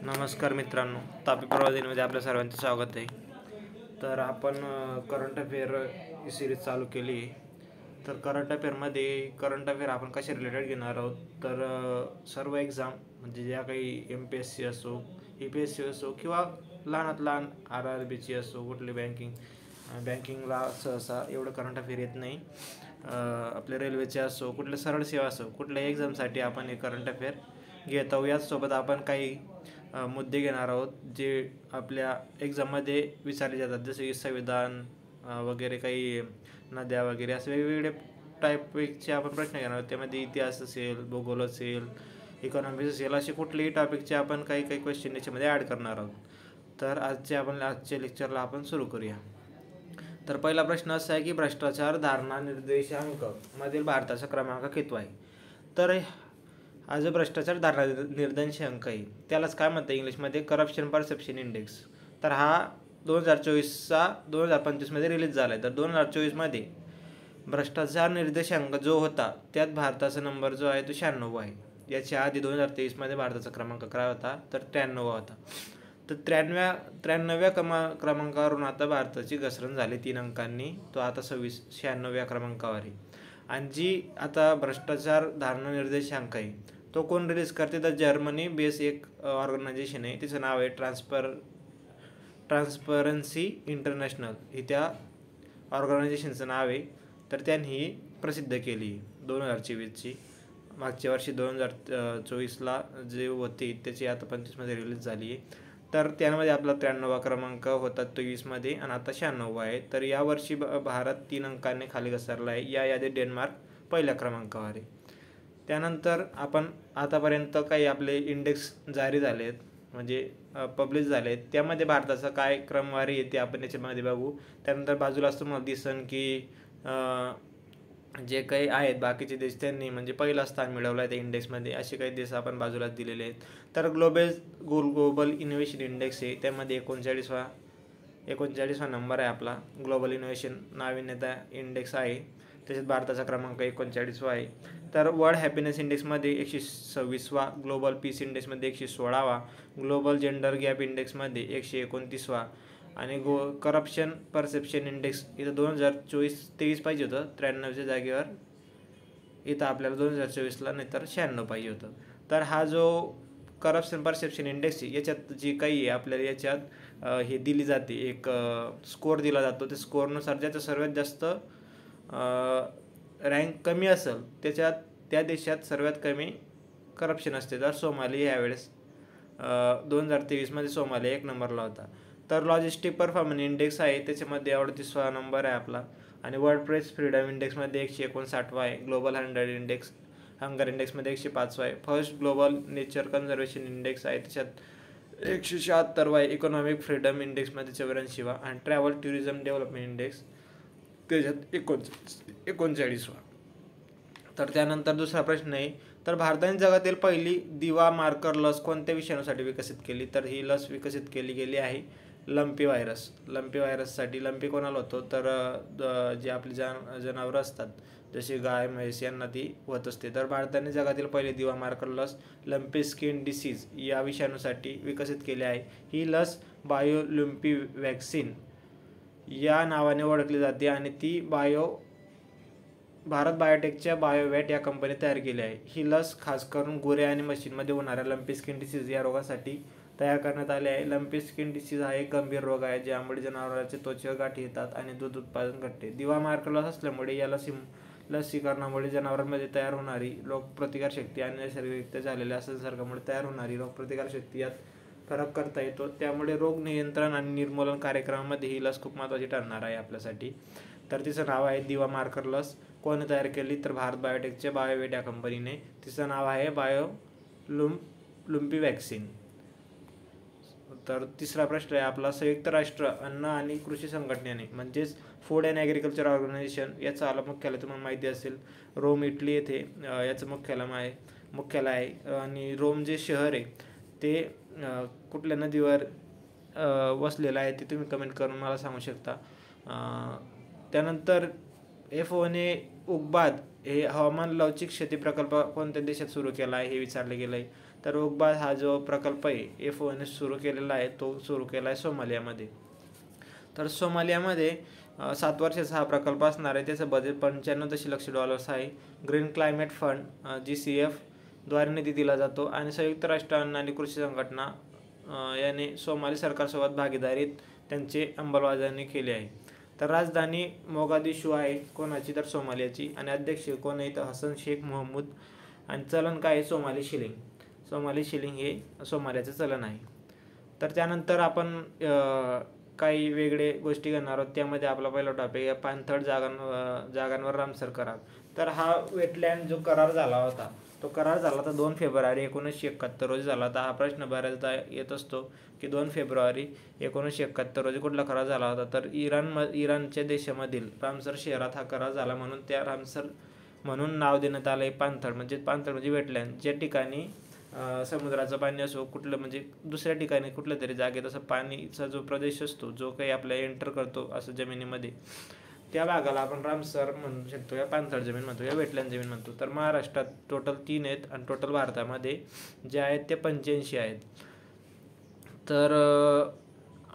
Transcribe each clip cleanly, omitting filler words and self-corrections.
नमस्कार मित्रांनो, तापी प्रवादिनीमध्ये आपल्या सर्वांचे स्वागत आहे. तर आपण करंट अफेअर ही सिरीज चालू केली आहे. तर करंट अफेअर आपण कशा रिलेटेड घेणार आहोत. तर सर्व एक्झाम म्हणजे ज्या काही MPSC असो, EPSC असो किंवा लहानात लहान RRBची असो, कुठली बँकिंगला सहसा एवढं करंट अफेअर येत नाही. आपल्या रेल्वेचे असो, कुठल्या सरळ सेवा असो, कुठल्याही एक्झामसाठी आपण हे करंट अफेअर घेत आहोत. याचसोबत आपण काही मुद्दे घेणार आहोत जे आपल्या एक्झाममध्ये विचारले जातात, जसे की संविधान वगैरे, काही नद्या वगैरे, असे वेगवेगळे टॉपिकचे आपण प्रश्न घेणार आहोत. त्यामध्ये इतिहास असेल, भूगोल असेल, इकॉनॉमिक्स असेल, असे कुठलेही टॉपिकचे आपण काही काही क्वेश्चन याच्यामध्ये ॲड करणार आहोत. तर आजच्या लेक्चरला आपण सुरू करूया. तर पहिला प्रश्न असा आहे की भ्रष्टाचार धारणा निर्देशांक मधील भारताचा क्रमांक कितवा आहे. तर हा जो भ्रष्टाचार धारणा निर्देशांक आहे त्यालाच काय म्हणतात इंग्लिशमध्ये, करप्शन परसेप्शन इंडेक्स. तर हा 2024चा 2025मध्ये रिलीज झाला आहे. तर 2024मध्ये भ्रष्टाचार निर्देशांक जो होता त्यात भारताचा नंबर जो आहे तो 96 आहे. याच्या आधी 2023मध्ये भारताचा क्रमांक काय होता, तर 93 होता. तर 93व्या क्रमांकावरून आता भारताची घसरण झाली 3 अंकांनी. तो आता 96व्या क्रमांकावर आहे. आणि जी आता भ्रष्टाचार धारणा निर्देशांक आहे तो कोण रिलीज करते, तर जर्मनी बेस एक ऑर्गनायझेशन आहे, तिचं नाव आहे ट्रान्सपरन्सी इंटरनॅशनल, ही त्या ऑर्गनायझेशनचं नाव आहे. तर त्यांनी प्रसिद्ध केली 2024ची. मागच्या वर्षी 2024ला जे होते त्याची आता 25मध्ये रिलीज झाली आहे. तर त्यामध्ये आपला 93वा क्रमांक होता 23मध्ये आणि आता 96 आहे. तर यावर्षी भारत 3 अंकांनी खाली घसरला आहे. या यादीत डेन्मार्क पहिल्या क्रमांकावर आहे. त्यानंतर आपण आतापर्यंत काही आपले इंडेक्स जारी झाले आहेत, म्हणजे पब्लिश झाले आहेत, त्यामध्ये भारताचा काय क्रमवारी येते आपण याच्यामध्ये बघू. त्यानंतर बाजूला असं मला दिसन की जे काही आहेत बाकीचे देश त्यांनी म्हणजे पहिला स्थान मिळवलं आहे त्या इंडेक्समध्ये. असे काही देश आपण बाजूलाच दिलेले आहेत. तर ग्लोबल इनोव्हेशन इंडेक्स आहे, त्यामध्ये 39वा नंबर आहे आपला. ग्लोबल इनोव्हेशन नाविन्यता इंडेक्स आहे, त्याच्यात भारताचा क्रमांक 39वा आहे. तर वर्ल्ड हॅपीनेस इंडेक्समध्ये 126वा, ग्लोबल पीस इंडेक्समध्ये 116वा, ग्लोबल जेंडर गॅप इंडेक्समध्ये 129वा आणि करप्शन परसेप्शन इंडेक्स इथं 2023 पाहिजे होतं 93च्या जागेवर, इथं आपल्याला 2024ला नाहीतर 96 पाहिजे होतं. तर हा जो करप्शन परसेप्शन इंडेक्स आहे याच्यात जी काही आहे आपल्याला याच्यात हे दिली जाते, एक स्कोअर दिला जातो. त्या स्कोअरनुसार ज्याचं सर्वात जास्त रँक कमी असेल त्या देशात सर्वात कमी करप्शन असते. तर सोमालिया यावेळेस 2023मध्ये सोमालिया 1 नंबरला होता. तर लॉजिस्टिक परफॉर्मन्स इंडेक्स आहे, त्याच्यामध्ये 38वा नंबर आहे आपला. आणि वर्ल्ड प्रेस फ्रीडम इंडेक्समध्ये 159वा आहे. ग्लोबल हंगर इंडेक्समध्ये 105वा आहे. First global nature conservation index आहे, त्याच्यात 176वा आहे. इकॉनॉमिक फ्रीडम इंडेक्समध्ये 84वा आणि ट्रॅव्हल टुरिझम डेव्हलपमेंट इंडेक्स त्याच्यात 39वा. तर त्यानंतर दुसरा प्रश्न आहे, तर भारताने जगातील पहिली दिवा मार्कर लस कोणत्या विषाणूसाठी विकसित केली. तर ही लस विकसित केली गेली आहे लंपी व्हायरससाठी. लंपी कोणाला होतो, तर जे आपली जनावरं असतात जसे गाय म्हैस यांना ती होत असते. तर भारताने जगातील पहिली दिवा मार्कर लस लंपी स्किन डिसीज या विषाणूसाठी विकसित केली आहे. ही लस बायोलुम्पी वॅक्सिन या नावाने ओळखली जाते आणि ती भारत बायोटेकच्या बायोवॅट या कंपनीने तयार केली आहे. ही लस खास करून गुरे आणि म्हशींमध्ये होणाऱ्या लंपी स्किन डिसीज या रोगासाठी तयार करण्यात आले आहे. लंपी स्किन डिसीज हा एक गंभीर रोग आहे ज्यामुळे जनावरांचे त्वचेवर गाठी येतात आणि दूध उत्पादन घटते. दिवा मार्कर लस असल्यामुळे या लसीकरणामुळे जनावरांमध्ये तयार होणारी रोगप्रतिकारशक्ती आणि नैसर्गिकरित्या झालेल्या संसर्गामुळे तयार होणारी रोगप्रतिकारशक्ती यात फरक करता येतो. त्यामुळे रोग नियंत्रण आणि निर्मूलन कार्यक्रमामध्ये ही लस खूप महत्त्वाची ठरणार आहे आपल्यासाठी. तर तिचं नाव आहे दिवा मार्कर लस. कोणी तयार केली, तर भारत बायोटेकच्या बायोवेट या कंपनीने. तिचं नाव आहे बायोलुम्पी वॅक्सिन. तर तिसरा प्रश्न आहे आपला, संयुक्त राष्ट्र अन्न आणि कृषी संघटनेने म्हणजेच फूड अँड ॲग्रिकल्चर ऑर्गनायझेशन याचं आलं मुख्यालय तुम्हाला माहिती असेल रोम इटली येथे याचं मुख्यालय आहे. आणि रोम जे शहर आहे ते कुठल्या नदीवर वसलेलं आहे ते तुम्ही कमेंट करून मला सांगू शकता. त्यानंतर FAO ने उग्बाद हे हवामान लवचिक शेती प्रकल्प कोणत्या देशात सुरू केला आहे हे विचारले गेलं आहे. तर ओकबाल हा जो प्रकल्प आहे FON सुरू केलेला आहे तो सुरू केला आहे सोमालियामध्ये. तर सोमालियामध्ये 7 वर्षाचा हा प्रकल्प असणार आहे. त्याचं बजेट $95 दशलक्ष आहे. ग्रीन क्लायमेट फंड GCF द्वारे निधी दिला जातो आणि संयुक्त राष्ट्र अन्न आणि कृषी संघटना याने सोमाली सरकारसोबत भागीदारीत त्यांची अंमलबजावणी केली आहे. तर राजधानी मोगादिशू आहे कोणाची, तर सोमालियाची, आणि अध्यक्ष कोण आहे तर हसन शेख मोहम्मद, आणि चलन काय आहे सोमाली शिलिंग. सोमाली शिलिंग हे सोमालियाचं चलन आहे. तर त्यानंतर आपण काही वेगळे गोष्टी घेणार आहोत. त्यामध्ये आपला पहिला टॉपिक आहे पाणथळ जागांवर रामसर करार. तर हा वेटलँड जो करार झाला होता तो करार झाला होता 2 फेब्रुवारी 1971 रोजी झाला होता. हा प्रश्न बऱ्याचदा येत असतो की 2 फेब्रुवारी 1971 रोजी कुठला करार झाला होता. तर इराणच्या देशामधील रामसर शहरात हा करार झाला, म्हणून त्या रामसर म्हणून नाव देण्यात आलं आहे. पाणथळ म्हणजे वेटलँड, ज्या ठिकाणी समुद्राचं पाणी असो, कुठलं म्हणजे दुसऱ्या ठिकाणी कुठल्या तरी जागेत असं पाणीचा जो प्रदेश असतो जो काही आपल्या एंटर करतो असं जमिनीमध्ये, त्या भागाला आपण रामसर म्हणू शकतो, या पाणथळ जमीन म्हणतो, या वेटलँड जमीन म्हणतो. तर महाराष्ट्रात टोटल 3 आहेत आणि टोटल भारतामध्ये जे आहेत ते 85 आहेत. तर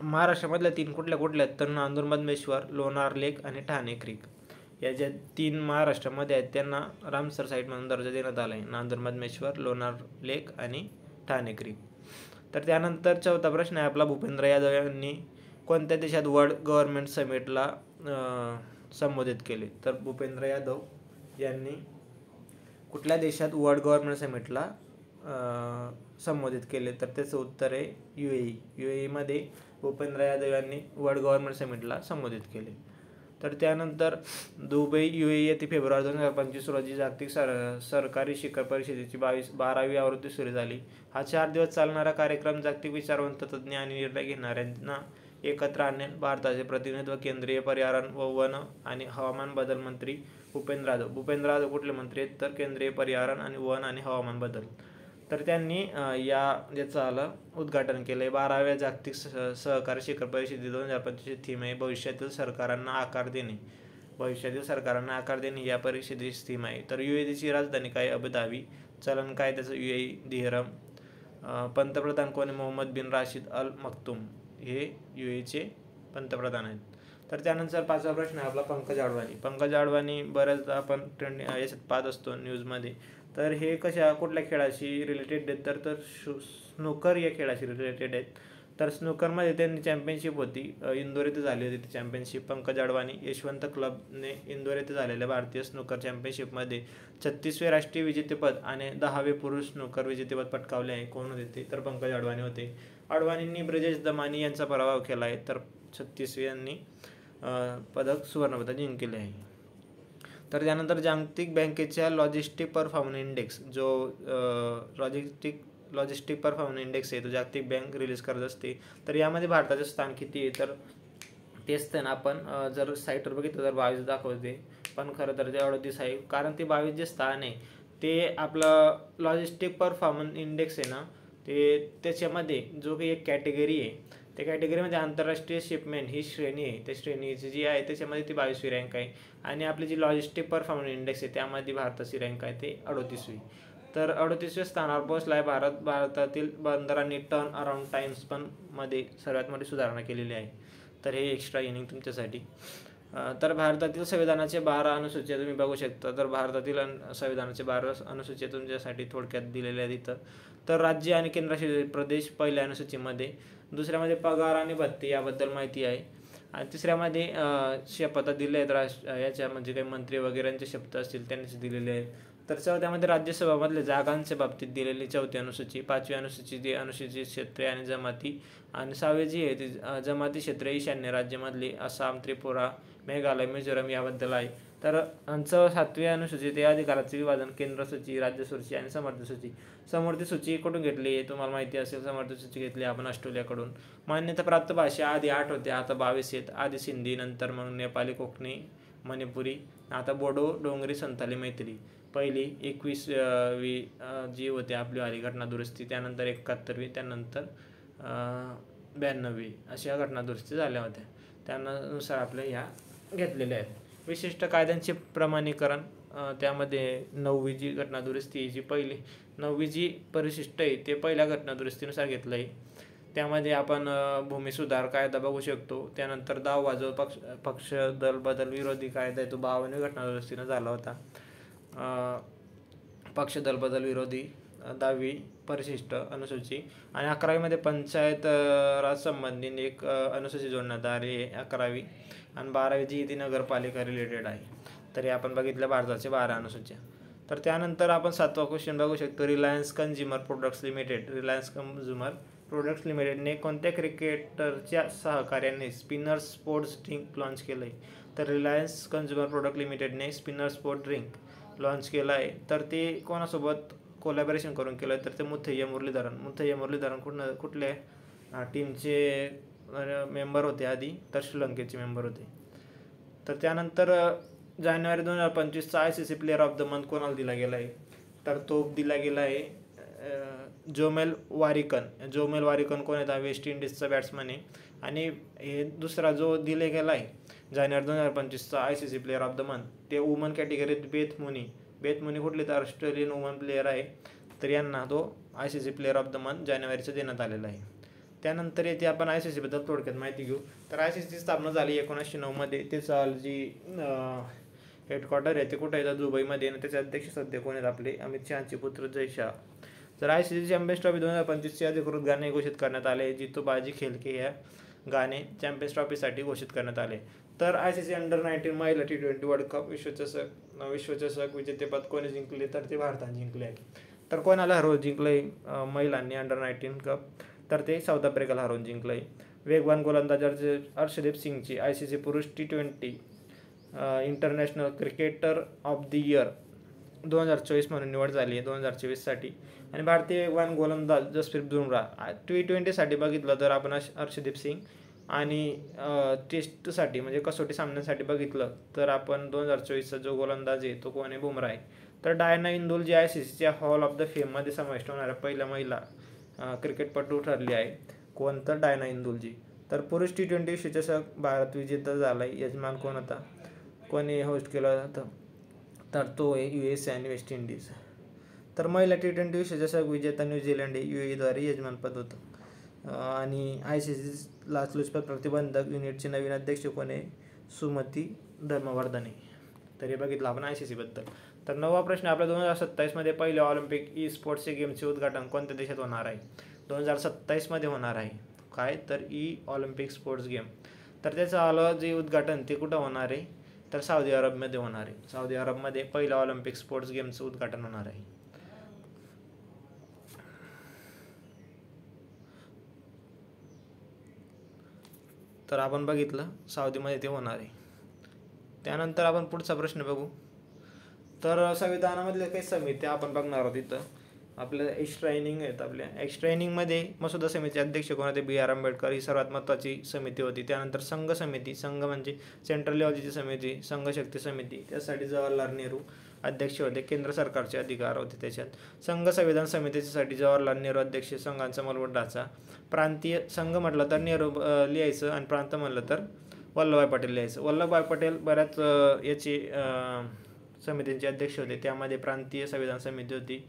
महाराष्ट्रामधल्या 3 कुठल्या आहेत तर नांदूर मधमेश्वर, लोणार लेक आणि ठाणे क्रीक, या ज्या 3 महाराष्ट्रामध्ये आहेत त्यांना रामसर साईट म्हणून दर्जा देण्यात आला आहे. नांदूर मधमेश्वर, लोणार लेक आणि ठाणे क्रीक. तर त्यानंतर चौथा प्रश्न आहे आपला, भूपेंद्र यादव यांनी कोणत्या देशात वर्ल्ड गव्हर्नमेंट समिटला संबोधित केले. तर भूपेंद्र यादव यांनी कुठल्या देशात वर्ल्ड गव्हर्नमेंट समिटला संबोधित केले, तर त्याचं उत्तर आहे UAE. भूपेंद्र यादव यांनी वर्ल्ड गव्हर्नमेंट समिटला संबोधित केले. तर त्यानंतर दुबई UAE येथे फेब्रुवारी 2025 रोजी जागतिक सरकारी शिखर परिषदेची 12वी आवृत्ती सुरू झाली. हा 4 दिवस चालणारा कार्यक्रम जागतिक विचारवंत, तज्ज्ञ आणि निर्णय घेणाऱ्यांना एकत्र आणेल. भारताचे प्रतिनिधित्व केंद्रीय पर्यावरण व वन आणि हवामान बदल मंत्री भूपेंद्र यादव कुठले मंत्री आहेत तर केंद्रीय पर्यावरण आणि वन आणि हवामान बदल. तर त्यांनी याचं उद्घाटन केलं आहे. 12व्या जागतिक सहकारी शिखर परिषदेत 2025 थीम आहे भविष्यातील सरकारांना आकार देणे या परिषदेची थीम आहे. तर UAEची राजधानी काय, अबुधाबी. चलन काय त्याचं UAE दिरहम. पंतप्रधान कोणी, मोहम्मद बिन राशिद अल मक्तूम, हे UAEचे पंतप्रधान आहेत. तर त्यानंतर 5वा प्रश्न आहे आपला, पंकज अडवाणी बऱ्याचदा आपण ट्रेंड याच्यात पाहत असतो न्यूजमध्ये. तर हे कुठल्या खेळाशी रिलेटेड आहेत तर स्नूकर या खेळाशी रिलेटेड आहेत. तर स्नूकरमध्ये त्यांनी चॅम्पियनशिप होती, इंदोर येथे झाली होती ती चॅम्पियनशिप. पंकज अडवाणी यशवंत क्लबने इंदोर येथे झालेल्या भारतीय स्नूकर चॅम्पियनशिपमध्ये 36वे राष्ट्रीय विजेतेपद आणि 10वे पुरुष स्नूकर विजेतेपद पटकावले आहे. कोण होते तर पंकज अडवाणी होते. अडवाणींनी ब्रजेश दमानी यांचा पराभव केला आहे. तर 36व्यांनी सुवर्णपदक जिंकले आहे. तर त्यानंतर जागतिक बँकेच्या लॉजिस्टिक परफॉर्मन्स इंडेक्स, जो लॉजिस्टिक परफॉर्मन्स इंडेक्स आहे तो जागतिक बँक रिलीज करत असते. तर यामध्ये भारताचे स्थान किती आहे तर तेच त्यांना आपण जर साईटवर बघितलं तर 22 दाखवते, पण खरं तर ते 38 आहे. कारण ते 22 जे स्थान आहे ते आपलं लॉजिस्टिक परफॉर्मन्स इंडेक्स आहे ना, ते त्याच्यामध्ये जो काही एक कॅटेगरी आहे त्या कॅटेगरीमध्ये आंतरराष्ट्रीय शिपमेंट ही श्रेणी आहे. त्या श्रेणीची जी आहे त्याच्यामध्ये ती 22वी रँक आहे. आणि आपली जी लॉजिस्टिक परफॉर्मन्स इंडेक्स आहे त्यामध्ये भारताची रँक आहे ते 38वी. तर 38व्या स्थानावर पोहोचला आहे भारत. भारतातील बंदरांनी टर्न अराउंड टाइम्स पण मध्ये सर्वात मोठी सुधारणा केलेली आहे. तर हे एक्स्ट्रा इनिंग तुमच्यासाठी. तर भारतातील संविधानाचे 12 अनुसूच्या तुम्ही बघू शकता. तर भारतातील संविधानाचे 12 अनुसूच्या तुमच्यासाठी थोडक्यात दिलेल्या आहेत इथं. तर राज्य आणि केंद्रशासित प्रदेश पहिल्या अनुसूचीमध्ये, दुसऱ्यामध्ये पगार आणि भत्ते याबद्दल माहिती आहे, आणि तिसऱ्यामध्ये शपथ दिले आहेत याच्या म्हणजे काही मंत्री वगैरेंचे शपथ असतील त्यांनीच दिलेले आहेत. तर चौथ्यामध्ये राज्यसभामधल्या जागांच्या बाबतीत दिलेली 4थी अनुसूची. 5वी अनुसूची ती अनुसूचित क्षेत्रे आणि जमाती, आणि 6वी जी आहे ती जमाती क्षेत्रे ईशान्य राज्यामधली आसाम, त्रिपुरा, मेघालय, मिझोरम याबद्दल आहे. तर 7वी अनुसूची ते अधिकाराचे विभाजन, केंद्र सूची, राज्य सूची आणि समर्थ सूची. समर्थ सूची कुठून घेतली आहे तुम्हाला माहिती असेल. समर्थ सूची घेतली आपण ऑस्ट्रेलियाकडून. मान्यता प्राप्त भाषा आधी 8 होत्या, आता 22 आहेत. आधी सिंधी, नंतर मग नेपाली, कोकणी, मणिपुरी, आता बोडो, डोंगरी, संथाली, मैथिली. पहिली 21वी जी होती आपली वाली घटना दुरुस्ती, त्यानंतर 71वी, त्यानंतर 92वी अशा घटना दुरुस्ती झाल्या होत्या. त्यानुसार आपल्या ह्या घेतलेल्या आहेत. विशिष्ट कायद्यांचे प्रमाणीकरण त्यामध्ये 9वी जी घटनादुरुस्ती जी पहिली 9वी जी परिशिष्ट आहे ते पहिल्या घटनादुरुस्तीनुसार घेतलं आहे. त्यामध्ये आपण भूमी सुधार कायदा बघू शकतो. त्यानंतर 10वा जो पक्ष दल बदल विरोधी कायदा आहे तो 52वी घटनादुरुस्तीनं झाला होता. पक्ष दल बदल विरोधी 10वी परिशिष्ट अनुसूची आणि 11वीमध्ये पंचायत राज संबंधी एक अनुसूची जोडण्यात आली आहे 11वी आणि 12वी जी ती नगरपालिका रिलेटेड आहे. तर हे आपण बघितलं भारताचे 12 अनुसूच्या. तर त्यानंतर आपण 7वा क्वेश्चन बघू शकतो. Reliance consumer products limited Reliance consumer products लिमिटेडने कोणत्या क्रिकेटरच्या सहकार्याने स्पिनर स्पोर्ट्स ड्रिंक लॉन्च केलं आहे? तर रिलायन्स कंझ्युमर प्रोडक्ट लिमिटेडने स्पिनर स्पोर्ट ड्रिंक लॉन्च केलं आहे. तर ते कोणासोबत कोलॅबरेशन करून केलं आहे? तर ते मुथय्या मुरलीधरन कुठल्या टीमचे मेंबर होते आधी? तर श्रीलंकेचे मेंबर होते. तर त्यानंतर जानेवारी 2025चा ICC player of the month कोणाला दिला गेला आहे? तर तो दिला गेला आहे जोमेल वारिकन कोण आहे? वेस्ट इंडिजचा बॅट्समन आहे. आणि हे दुसरा जो दिला गेला आहे जानेवारी 2025चा ICC player of the month ते वुमन कॅटेगरीत बेथ मुनी कुठले? तर ऑस्ट्रेलियन वुमन प्लेअर आहे. तर यांना तो ICC player of the month जानेवारीचा देण्यात आलेला आहे. त्यानंतर येथे आपण ICC बद्दल थोडक्यात माहिती घेऊ. तर ICCची स्थापना झाली 1909मध्ये. त्याचा जी हेडक्वार्टर आहे ते कुठं आहे? तर दुबईमध्ये. आणि त्याचे अध्यक्ष सध्या कोण आहेत? आपले अमित शहाचे पुत्र जय शाह. तर ICC चॅम्पियन्स ट्रॉफी 2025चे अधिकृत गाणे घोषित करण्यात आले. जितो बाजी खेलके या गाणे चॅम्पियन्स ट्रॉफीसाठी घोषित करण्यात आले. तर ICC अंडर-19 महिला T20 वर्ल्ड कप विश्वचषक विजेतेपद कोणी जिंकले? तर ते भारताने जिंकले आहे. तर कोणाला हरवून जिंकलंय महिलांनी अंडर-19 कप? तर ते साऊथ आफ्रिकाला हरवून जिंकलंय. वेगवान गोलंदाज अर्शदीप सिंगची ICC पुरुष T20 international cricketer of the year 2024 म्हणून निवड झाली आहे 2024साठी. आणि भारतीय वेगवान गोलंदाज जसप्रीत बुमराह T20साठी बघितलं तर आपण अर्शदीप सिंग आणि टेस्टसाठी म्हणजे कसोटी सामन्यासाठी बघितलं तर आपण 2024चा जो गोलंदाज आहे तो कोण आहे? बुमराह आहे. तर डायना इंदुल जी ICCच्या हॉल ऑफ द फेममध्ये समाविष्ट होणाऱ्या पहिल्या महिला क्रिकेटपटू ठरली आहे. कोण? तर डायना इंदुलजी. तर पुरुष T20 विश्वचषक भारत विजेता झाला आहे. यजमान कोण होता? कोणी होस्ट केलं होतं? तर तो आहे USA आणि वेस्ट इंडिज. तर महिला T20 विश्वचषक विजेता न्यूझीलंड हे UAE द्वारे यजमानपद होतं. आणि ICC लाचलुचपत प्रतिबंधक युनिटचे नवीन अध्यक्ष कोण आहे? सुमती धर्मवर्धने. तर हे बघितलं आपण ICC बद्दल. तर 9वा प्रश्न आपल्या 2027मध्ये पहिल्या ऑलिम्पिक स्पोर्ट्सचे गेमचे उद्घाटन कोणत्या देशात होणार आहे? 2027मध्ये होणार आहे. काय? तर ऑलिम्पिक स्पोर्ट्स गेम. तर त्याचं आलं जे उद्घाटन ते कुठं होणार आहे? तर सौदी अरबमध्ये होणार आहे. सौदी अरबमध्ये पहिल्या ऑलिम्पिक स्पोर्ट्स गेमचं उद्घाटन होणार आहे. तर आपण बघितलं सौदीमध्ये ते होणार आहे. त्यानंतर आपण पुढचा प्रश्न बघू. तर संविधानामधल्या काही समित्या आपण बघणार आहोत. इथं आपल्या एक्स्ट्रायनिंग आहेत. आपल्या एक्स्ट्रायनिंगमध्ये मसुदा समितीचे अध्यक्ष कोण होते? BR आंबेडकर ही सर्वात महत्त्वाची समिती होती. त्यानंतर संघ म्हणजे सेंट्रल लेवलची समिती, संघ शक्ती समिती, त्यासाठी जवाहरलाल नेहरू अध्यक्ष होते. केंद्र सरकारचे अधिकार होते त्याच्यात. संघ संविधान समितीसाठी जवाहरलाल नेहरू अध्यक्ष. संघांचा मूलभूत ढाचा. प्रांतीय संघ म्हटलं तर नेहरू लिहायचं आणि प्रांत म्हटलं तर वल्लभभाई पटेल लिहायचं. वल्लभभाई पटेल बऱ्याच याची समितींचे अध्यक्ष होते. त्यामध्ये प्रांतीय संविधान समिती होती.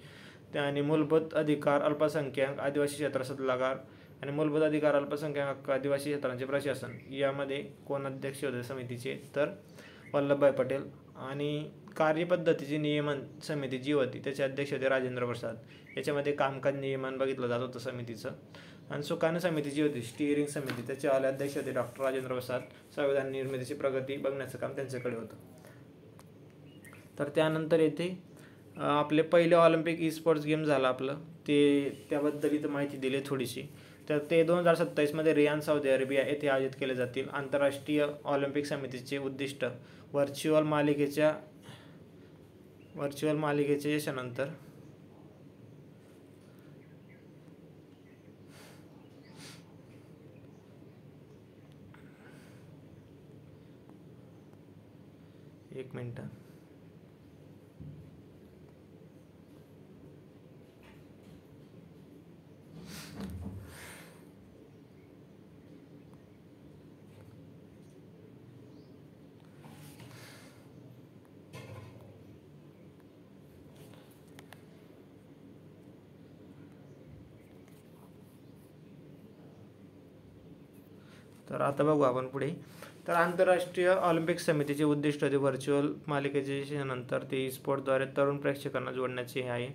आणि मूलभूत अधिकार अल्पसंख्याक आदिवासी क्षेत्र सल्लागार आणि मूलभूत अधिकार अल्पसंख्याक आदिवासी क्षेत्रांचे प्रशासन यामध्ये कोण अध्यक्ष होते समितीचे? तर वल्लभभाई पटेल. आणि कार्यपद्धतीची नियमन समिती जी होती त्याचे अध्यक्ष होते राजेंद्र प्रसाद. याच्यामध्ये कामकाज नियमन बघितलं जात होतं समितीचं. आणि सुकाणू समिती जी होती स्टिअरिंग समिती त्याचे अध्यक्ष होते डॉक्टर राजेंद्र प्रसाद. संविधान निर्मितीची प्रगती बघण्याचं काम त्यांच्याकडे होतं. तर त्यानंतर येथे आपले पहिले ऑलिम्पिक स्पोर्ट्स गेम झालं आपलं ते त्याबद्दल इथं माहिती दिली थोडीशी. तर ते 2027मध्ये रियाद सौदी अरेबिया येथे आयोजित केले जातील. आंतरराष्ट्रीय ऑलिम्पिक समितीचे उद्दिष्ट व्हर्च्युअल मालिकेच्या यशानंतर एक मिनटं. तर आता बघू आपण पुढे. तर आंतरराष्ट्रीय ऑलिम्पिक समितीचे उद्दिष्ट ते व्हर्च्युअल मालिकेचे नंतर ते स्पोर्टद्वारे तरुण प्रेक्षकांना जोडण्याचे आहे.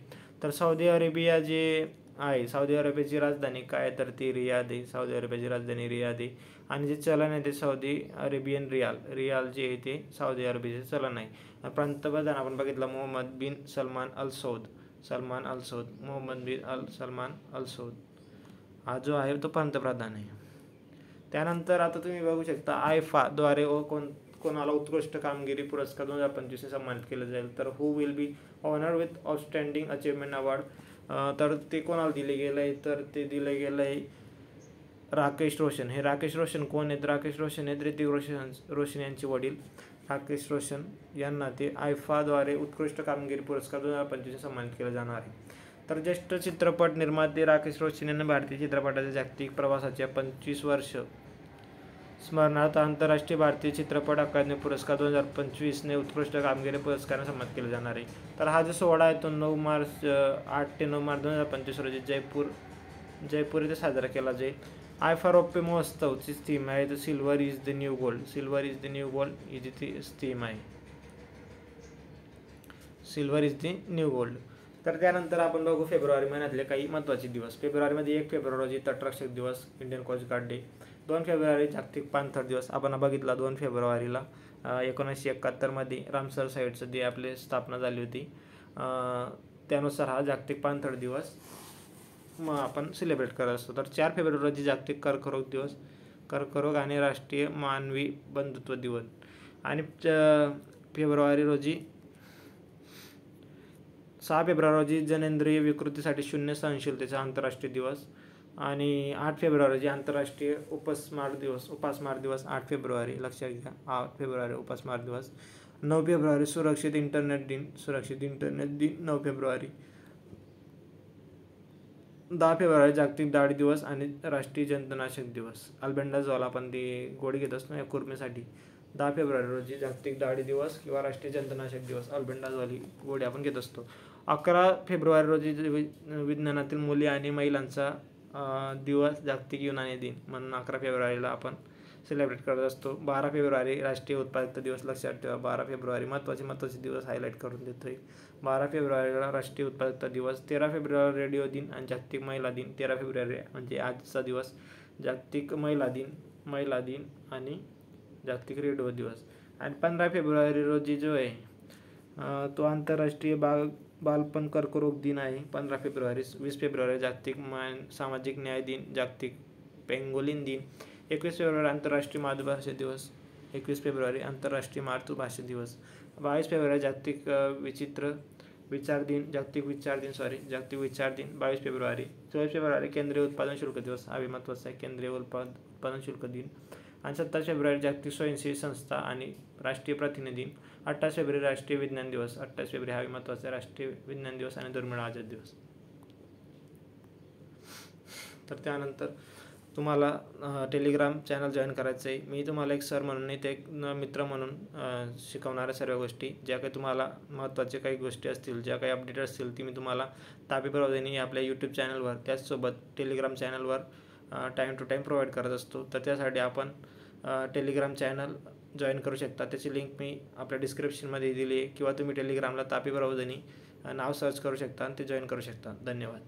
तर सौदी अरेबिया जे आहे, सौदी अरेबियाची राजधानी काय, तर ती रियाद आहे. सौदी अरेबियाची राजधानी रियाद आहे. आणि जे चलन आहे ते सौदी अरेबियन रियाल जे आहे ते सौदी अरेबियाचे चलन आहे. पंतप्रधान आपण बघितलं मोहम्मद बिन सलमान अल सौद, मोहम्मद बिन सलमान अल सौद हा जो आहे तो पंतप्रधान आहे. त्यानंतर आता तुम्ही बघू शकता आयफाद्वारे कोणाला उत्कृष्ट कामगिरी पुरस्कार 2025 सन्मानित केलं जाईल. तर who will be honour with outstanding achievement award. तर ते कोणाला दिले गेलं आहे, तर ते दिलं गेलं आहे राकेश रोशन. हे राकेश रोशन कोण आहेत? राकेश रोशन आहेत ऋतिक रोशन यांचे वडील. राकेश रोशन यांना ते आयफाद्वारे उत्कृष्ट कामगिरी पुरस्कार 2025 सन्मानित केलं जाणार आहे. तर ज्येष्ठ चित्रपट निर्माते राकेश रोशन यांना भारतीय चित्रपटाच्या जागतिक प्रवासाच्या 25 वर्ष स्मरणार्थ आंतरराष्ट्रीय भारतीय चित्रपट अकादमी पुरस्कार 2025ने उत्कृष्ट कामगिरी पुरस्काराने सन्मानित केले जाणार आहे. तर हा जो सोहळा आहे तो 8 ते 9 मार्च 2025 रोजी जयपूर येथे साजरा केला जाईल. आयफा रौप्य महोत्सवची थीम आहे तर silver is the new gold ही जी ती थीम आहे, silver is the new gold. तर त्यानंतर आपण बघू फेब्रुवारी महिन्यातले काही महत्त्वाचे दिवस. फेब्रुवारीमध्ये 1 फेब्रुवारी रोजी तटरक्षक दिवस, इंडियन कोस्ट गार्ड डे. 2 फेब्रुवारी जागतिक पाणथळ दिवस आपण बघितला. 2 फेब्रुवारीला 1971 रामसर साईटचं जे आपली स्थापना झाली होती त्यानुसार हा जागतिक पाणथळ दिवस मग आपण सेलिब्रेट करत असतो. तर 4 फेब्रुवारी रोजी जागतिक कर्करोग आणि राष्ट्रीय मानवी बंधुत्व दिवस. आणि फेब्रुवारी रोजी 6 फेब्रुवारी रोजी जनेंद्रिय विकृतीसाठी शून्य सहनशीलतेचा आंतरराष्ट्रीय दिवस. आणि 8 फेब्रुवारी रोजी आंतरराष्ट्रीय उपासमार दिवस 8 फेब्रुवारी लक्षात घ्या, 8 फेब्रुवारी उपासमार दिवस. 9 फेब्रुवारी सुरक्षित इंटरनेट दिन 9 फेब्रुवारी. 10 फेब्रुवारी जागतिक दाढी दिवस आणि राष्ट्रीय जंतुनाशक दिवस. अल्बेंडाझोल आपण ती गोळी घेत असतो या कुरमेसाठी. 10 फेब्रुवारी रोजी जागतिक दाढी दिवस किंवा राष्ट्रीय जंतुनाशक दिवस, अल्बेंडाझोल ही गोळी आपण घेत असतो. 11 फेब्रुवारी रोजी विज्ञानातील मुली आणि महिलांचा दिवस, जागतिक युनानी दिन म्हणून 11 फेब्रुवारीला आपण सेलिब्रेट करत असतो. 12 फेब्रुवारी राष्ट्रीय उत्पादकता दिवस लक्षात ठेवा. 12 फेब्रुवारी महत्त्वाचे दिवस हायलाईट करून देतोय. 12 फेब्रुवारीला राष्ट्रीय उत्पादकता दिवस. 13 फेब्रुवारी रेडिओ दिन आणि जागतिक महिला दिन. 13 फेब्रुवारी म्हणजे आजचा दिवस जागतिक महिला दिन आणि जागतिक रेडिओ दिवस. आणि 15 फेब्रुवारी रोजी जो आहे तो आंतरराष्ट्रीय बालपण कर्करोग दिन आहे 15 फेब्रुवारी. 20 फेब्रुवारी जागतिक सामाजिक न्याय दिन, जागतिक पेंगोलिन दिन. 21 फेब्रुवारी आंतरराष्ट्रीय मातृभाषा दिवस. 21 फेब्रुवारी आंतरराष्ट्रीय मातृभाषा दिवस. 22 फेब्रुवारी जागतिक विचार दिन. 22 फेब्रुवारी. 24 फेब्रुवारी केंद्रीय उत्पादन शुल्क दिवस, हा महत्त्वाचा आहे, केंद्रीय उत्पादन शुल्क दिन. आणि 27 फेब्रुवारी जागतिक स्वयंसेवी संस्था आणि राष्ट्रीय प्रतिनिधी दिन. 28 फेब्रुवारी राष्ट्रीय विज्ञान दिवस. 28 फेब्रुवारी हा महत्त्वाचा आहे, राष्ट्रीय विज्ञान दिवस आणि दुर्मिळ आझाद दिवस. तर त्यानंतर तुम्हाला टेलिग्राम चॅनल जॉईन करायचं आहे. मी तुम्हाला एक सर म्हणून नाही ते एक मित्र म्हणून शिकवणाऱ्या सर्व गोष्टी, ज्या काही तुम्हाला महत्त्वाच्या काही गोष्टी असतील, ज्या काही अपडेट असतील ती मी तुम्हाला तापी प्रबोधिनी आपल्या यूट्यूब चॅनलवर, त्याचसोबत टेलिग्राम चॅनलवर टाईम टू टाईम प्रोव्हाइड करत असतो. तर त्यासाठी आपण टेलिग्राम चॅनल जॉईन करू शकता. त्याची लिंक मी आपल्या डिस्क्रिप्शनमध्ये दिली आहे किंवा तुम्ही टेलिग्रामला तापी प्रबोधिनी नाव सर्च करू शकता आणि ते जॉईन करू शकता. धन्यवाद.